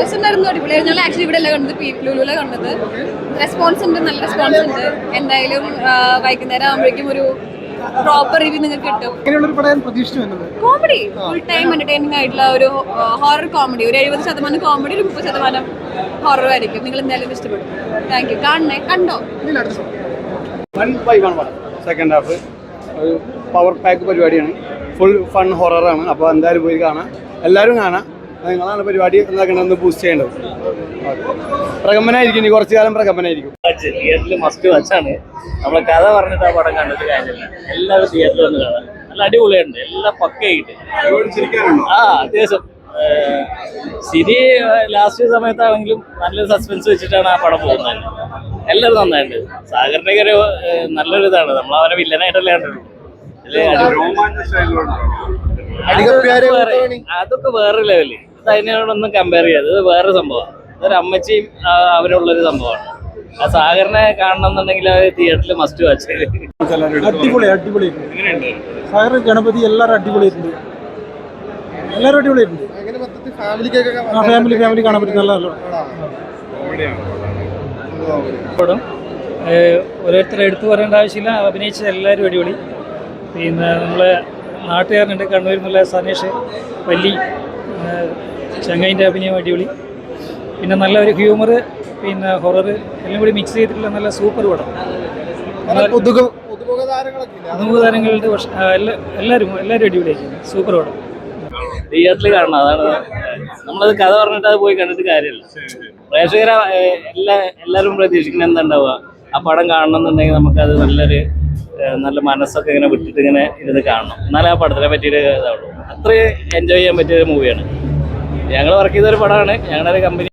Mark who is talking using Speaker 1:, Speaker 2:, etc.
Speaker 1: രസമുണ്ടായിരുന്നു, അടിപൊളിയായിരുന്നു. ഞങ്ങൾ ആക്ച്വലി ഇവിടെ അല്ല കണ്ടത്, ലുലുവിലെ കണ്ടത്. റെസ്പോൺസ് ഉണ്ട്, നല്ല റെസ്പോൺസ് ഉണ്ട്. എന്തായാലും വൈകുന്നേരം ആകുമ്പോഴേക്കും ഒരു പ്രോപ്പർ റിവ്യൂ നിങ്ങൾക്ക് കിട്ടും. കോമഡി, ഫുൾ ടൈം എന്റർടൈനിങ് ആയിട്ടുള്ള ഒരു ഹൊറർ കോമഡി. ഒരു 70% കോമഡി, ഒരു 30% ഹൊറർ ആയിരിക്കും. നിങ്ങൾ എന്തായാലും ഇഷ്ടപ്പെടും. Thank you. കാണണേ, കണ്ടോ?
Speaker 2: സെക്കൻഡ് ഹാഫ് ഒരു പവർ പാക്ക് പരിപാടിയാണ്. ഫുൾ ഫൺ ഹൊററാണ്. അപ്പോൾ എന്തായാലും പോയി കാണാം, എല്ലാവരും കാണാം. നിങ്ങളാണ് പരിപാടി എന്താക്കണമെന്ന് ബൂസ്റ്റ് ചെയ്യേണ്ടത്. പ്രകമ്പനായിരിക്കും, ഇനി കുറച്ചു കാലം പ്രകമ്പനായിരിക്കും.
Speaker 3: തിയേറ്ററിൽ മസ്റ്റ് വാച്ചാണ്. നമ്മളെ കഥ പറഞ്ഞിട്ട് ആ പടം കണ്ടിട്ട് കാര്യമില്ല. എല്ലാവരും തിയേറ്ററിൽ വന്ന് കാണാം. നല്ല അടിപൊളിയുണ്ട്, എല്ലാം പക്കയായിട്ട്. അത്യാവശ്യം ശരി. ലാസ്റ്റ് സമയത്താണെങ്കിലും നല്ലൊരു സസ്പെൻസ് വെച്ചിട്ടാണ് ആ പടം പോകുന്നത്. എല്ലാവരും നന്നായിട്ടുണ്ട്. സാഗറിന്റെ ഒരു നല്ലൊരു ഇതാണ്. നമ്മൾ അവനെ വില്ലനായിട്ടല്ലേ കണ്ടുള്ളൂ. അതൊക്കെ വേറെ ലെവല്. ഇത് അതിനോടൊന്നും കമ്പയർ ചെയ്യാതെ ഇത് വേറെ സംഭവമാണ്. ഇതൊരു അമ്മച്ചിയും അവരുള്ളൊരു സംഭവമാണ്. ആ സാഗറിനെ കാണണം എന്നുണ്ടെങ്കിൽ തിയേറ്ററിൽ മസ്റ്റ് വാച്ച്.
Speaker 4: അടിപൊളി അടിപൊളി. സാഗർ, ഗണപതി എല്ലാവരും അടിപൊളിയായിട്ടുണ്ട്. എല്ലാവരും അടിപൊളിയായിട്ടുണ്ട്. ഫാമിലി കാണാൻ പറ്റും. നല്ല
Speaker 5: പടം. ഓരോരുത്തരെ എടുത്തു പറയേണ്ട ആവശ്യമില്ല. അഭിനയിച്ച എല്ലാവരും അടിപൊളി. പിന്നെ നമ്മളെ നാട്ടുകാരനുണ്ട്, കണ്ണൂരിൽ നിന്നുള്ള സനേഷ് വല്ലി, ചങ്ങൈൻ്റെ അഭിനയം അടിപൊളി. പിന്നെ നല്ല ഒരു ഹ്യൂമർ, പിന്നെ ഹൊറർ എല്ലാം കൂടി മിക്സ് ചെയ്തിട്ടുള്ള നല്ല സൂപ്പർ പടം. താരങ്ങളുടെ എല്ലാവരും അടിപൊളിയായിരിക്കും. സൂപ്പർ പടം.
Speaker 3: തിയേറ്ററിൽ കാണണം. അതാണ് നമ്മളത് കഥ പറഞ്ഞിട്ട് അത് പോയി കണ്ടിട്ട് കാര്യമില്ല. പ്രേക്ഷകരെ എല്ലാവരും പ്രതീക്ഷിക്കുന്നത് എന്താണ്ടാവുക, ആ പടം കാണണം എന്നുണ്ടെങ്കിൽ നമുക്കത് നല്ല മനസ്സൊക്കെ ഇങ്ങനെ വിട്ടിട്ട് ഇങ്ങനെ ഇരുന്ന് കാണണം. എന്നാലും ആ പടത്തിനെ പറ്റിയൊരു ഇതാവുള്ളൂ. അത്രയും എൻജോയ് ചെയ്യാൻ പറ്റിയൊരു മൂവിയാണ്. ഞങ്ങൾ വർക്ക് ചെയ്തൊരു പടമാണ്. ഞങ്ങളുടെ ഒരു കമ്പനി